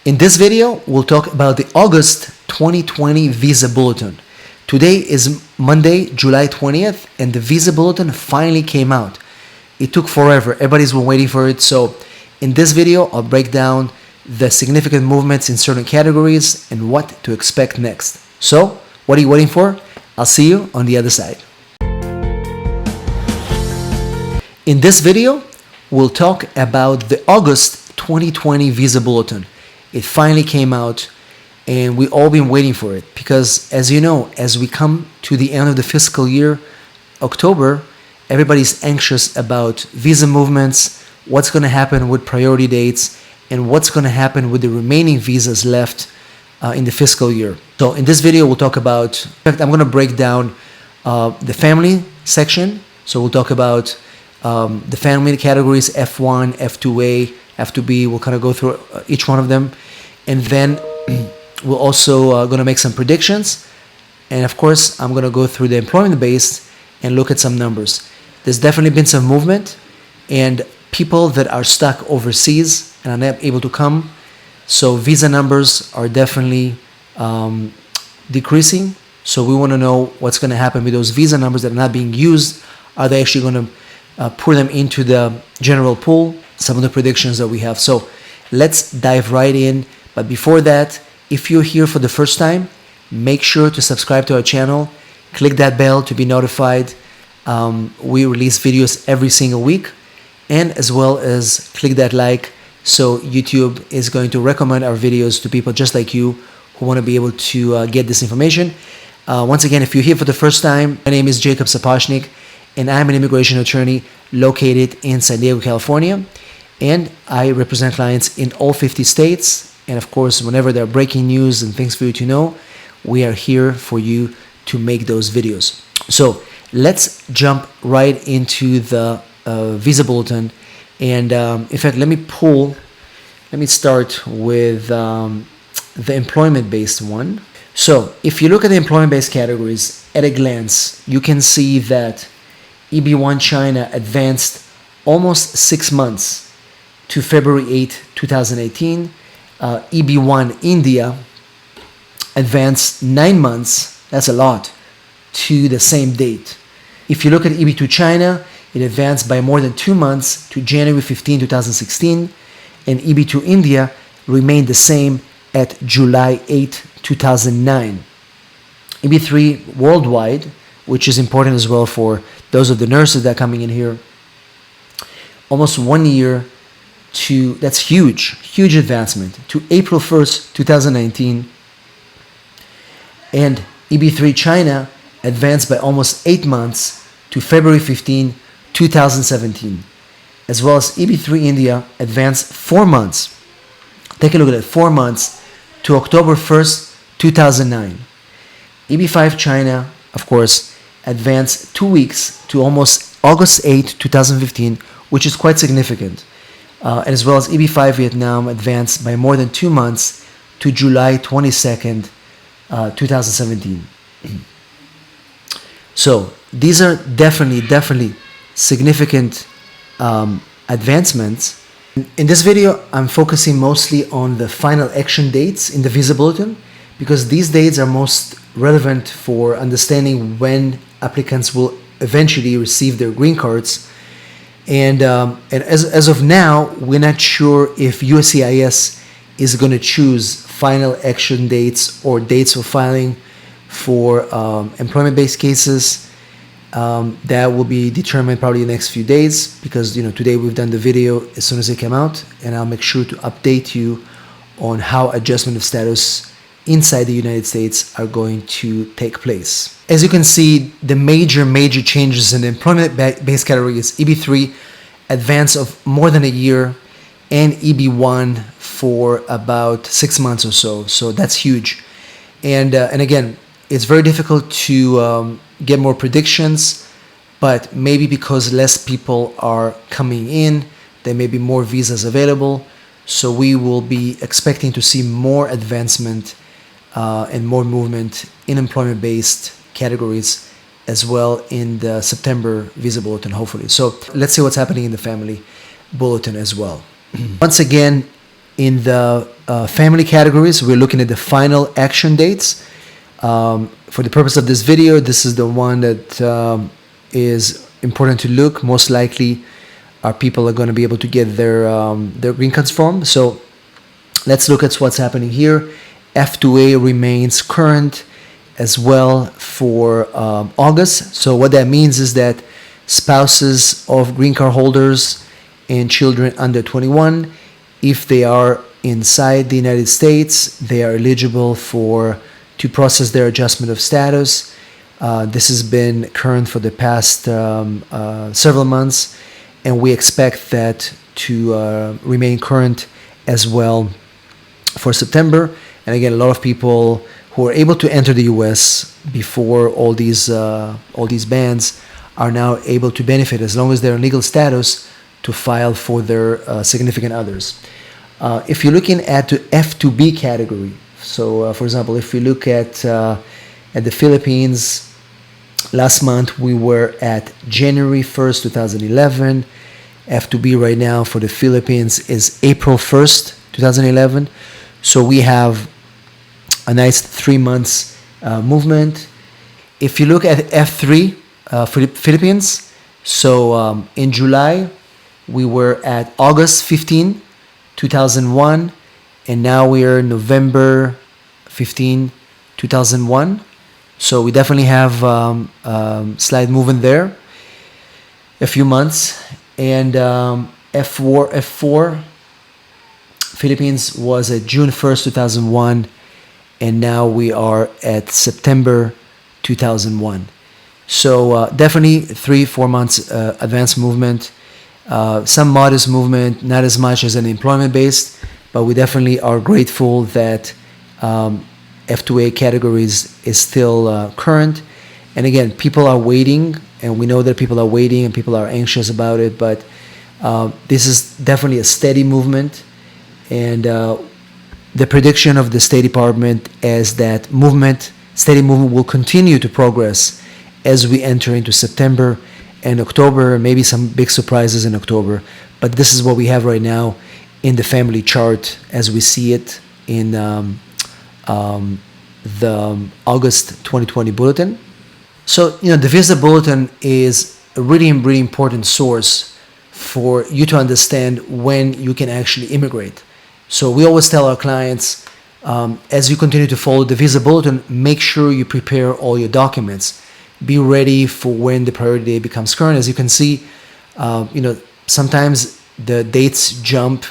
In this video, we'll talk about the August 2020 Visa Bulletin. Today is Monday, July 20th, and the Visa Bulletin finally came out. It took forever. Everybody's been waiting for it. So in this video, I'll break down the significant movements in certain categories and what to expect next. So what are you waiting for? I'll see you on the other side. In this video, we'll talk about the August 2020 Visa Bulletin. It finally came out and we've all been waiting for it because, as you know, as we come to the end of the fiscal year, October, everybody's anxious about visa movements, what's going to happen with priority dates, and what's going to happen with the remaining visas left in the fiscal year. So in this video, we'll talk about, in fact, I'm going to break down the family section. So we'll talk about the family categories, F1, F2A, F2B. We'll kind of go through each one of them. And then we're also going to make some predictions. And of course, I'm going to go through the employment base and look at some numbers. There's definitely been some movement and people that are stuck overseas and are not able to come. So visa numbers are definitely decreasing. So we want to know what's going to happen with those visa numbers that are not being used. Are they actually going to pour them into the general pool? Some of the predictions that we have. So let's dive right in. But before that, if you're here for the first time, make sure to subscribe to our channel. Click that bell to be notified. We release videos every single week. And as well as click that like, so YouTube is going to recommend our videos to people just like you who want to be able to get this information. Once again, if you're here for the first time, my name is Jacob Sapochnik, and I'm an immigration attorney located in San Diego, California. And I represent clients in all 50 states. And of course, whenever there are breaking news and things for you to know, we are here for you to make those videos. So let's jump right into the Visa Bulletin. And in fact, let me start with the employment-based one. So if you look at the employment-based categories at a glance, you can see that EB1 China advanced almost 6 months to February 8, 2018. EB1 India advanced 9 months, that's a lot, to the same date. If you look at EB2 China, it advanced by more than 2 months to January 15, 2016, and EB2 India remained the same at July 8, 2009. EB3 worldwide, which is important as well for those of the nurses that are coming in here, almost 1 year to, that's huge advancement, to April 1st, 2019. And EB3 China advanced by almost 8 months to February 15, 2017. As well as EB3 India advanced 4 months. Take a look at it, 4 months to October 1st, 2009. EB5 China, of course, advanced 2 weeks to almost August 8, 2015, which is quite significant. And as well as EB5 Vietnam advanced by more than 2 months to July 22nd, 2017. So these are definitely significant advancements. In this video, I'm focusing mostly on the final action dates in the Visa Bulletin because these dates are most relevant for understanding when applicants will eventually receive their green cards. And as of now, we're not sure if USCIS is going to choose final action dates or dates for filing for employment-based cases. That will be determined probably in the next few days because today we've done the video as soon as it came out, and I'll make sure to update you on how adjustment of status inside the United States are going to take place. As you can see, the major changes in the employment-based category is EB3 advance of more than a year and EB1 for about 6 months or so. So that's huge. And again, it's very difficult to get more predictions, but maybe because less people are coming in, there may be more visas available. So we will be expecting to see more advancement and more movement in employment-based categories as well in the September Visa Bulletin, hopefully. So let's see what's happening in the family bulletin as well. Once again, In the family categories, we're looking at the final action dates. For the purpose of this video, this is the one that is important to look. Most likely, our people are going to be able to get their green cards from. So let's look at what's happening here. F2A remains current as well for August. So what that means is that spouses of green card holders and children under 21, if they are inside the United States, they are eligible to process their adjustment of status. This has been current for the past several months, and we expect that to remain current as well for September. And again, a lot of people who are able to enter the U.S. before all these bans are now able to benefit, as long as they're in legal status, to file for their significant others. If you're looking at the F2B category, so for example, if we look at the Philippines, last month we were at January 1st, 2011. F2B right now for the Philippines is April 1st, 2011. So we have a nice 3 months movement. If you look at F3 for the Philippines, so in July we were at August 15, 2001, and now we are November 15, 2001. So we definitely have slight movement there, a few months. And F4 Philippines was at June 1st, 2001, and now we are at September 2001. So definitely 3-4 months advance movement. Some modest movement, not as much as an employment-based, but we definitely are grateful that F2A categories is still current. And again, people are waiting, and we know that people are waiting and people are anxious about it, but this is definitely a steady movement. And the prediction of the State Department is that steady movement will continue to progress as we enter into September and October, maybe some big surprises in October. But this is what we have right now in the family chart as we see it in the August 2020 bulletin. So, the Visa Bulletin is a really, really important source for you to understand when you can actually immigrate. So we always tell our clients, as you continue to follow the Visa Bulletin, make sure you prepare all your documents. Be ready for when the priority date becomes current. As you can see, sometimes the dates jump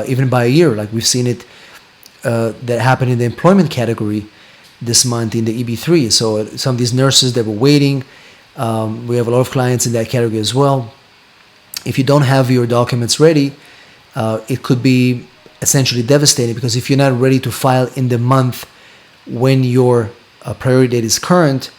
even by a year. Like we've seen it that happened in the employment category this month in the EB3. So some of these nurses that were waiting, we have a lot of clients in that category as well. If you don't have your documents ready, it could be essentially devastating, because if you're not ready to file in the month when your priority date is current,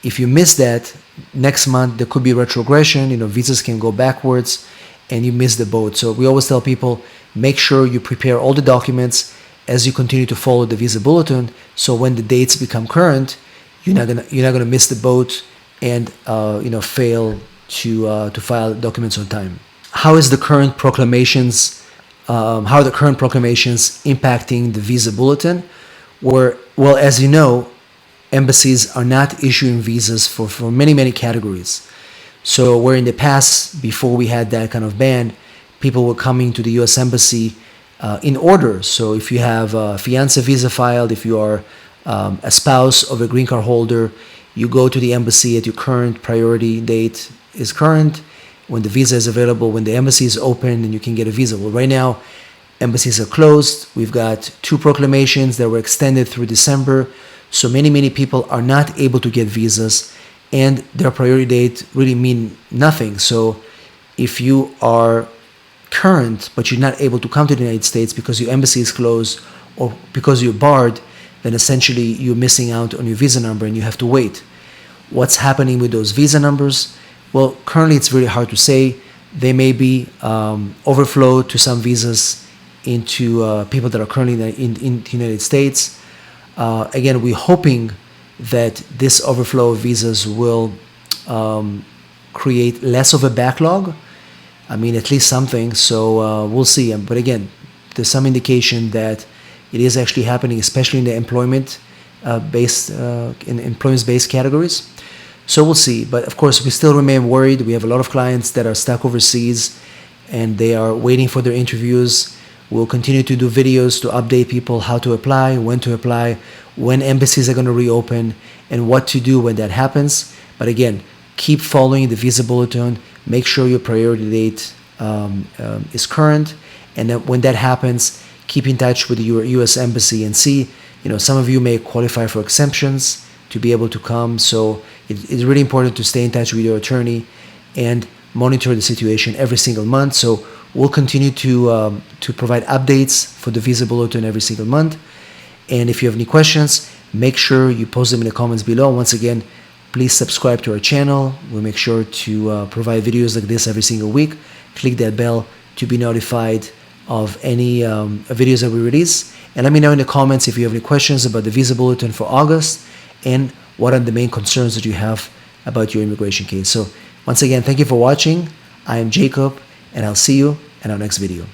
if you miss that, next month there could be retrogression, visas can go backwards and you miss the boat. So we always tell people, make sure you prepare all the documents as you continue to follow the Visa Bulletin, so when the dates become current, you're not gonna miss the boat and fail to file documents on time. How are the current proclamations impacting the Visa Bulletin? Well, as you know, embassies are not issuing visas for many categories. So where in the past, before we had that kind of ban, people were coming to the U.S. Embassy in order. So if you have a fiancé visa filed, if you are a spouse of a green card holder, you go to the embassy at your current priority date is current, when the visa is available, when the embassy is open, and you can get a visa. Well, right now, embassies are closed. We've got 2 proclamations that were extended through December. So many people are not able to get visas, and their priority date really mean nothing. So if you are current, but you're not able to come to the United States because your embassy is closed or because you're barred, then essentially you're missing out on your visa number and you have to wait. What's happening with those visa numbers? Well, currently it's really hard to say. They may be overflow to some visas into people that are currently in the United States. Again, we're hoping that this overflow of visas will create less of a backlog. I mean, at least something. So we'll see. But again, there's some indication that it is actually happening, especially in the employment-based categories. So we'll see. But of course, we still remain worried. We have a lot of clients that are stuck overseas and they are waiting for their interviews. We'll continue to do videos to update people how to apply, when embassies are going to reopen, and what to do when that happens. But again, keep following the Visa Bulletin. Make sure your priority date is current. And then when that happens, keep in touch with your U.S. Embassy and see, some of you may qualify for exemptions to be able to come. So it's really important to stay in touch with your attorney and monitor the situation every single month. So we'll continue to provide updates for the Visa Bulletin every single month. And if you have any questions, make sure you post them in the comments below. Once again, please subscribe to our channel. We'll make sure to provide videos like this every single week. Click that bell to be notified of any videos that we release. And let me know in the comments if you have any questions about the Visa Bulletin for August and what are the main concerns that you have about your immigration case. So once again, thank you for watching. I am Jacob, and I'll see you in our next video.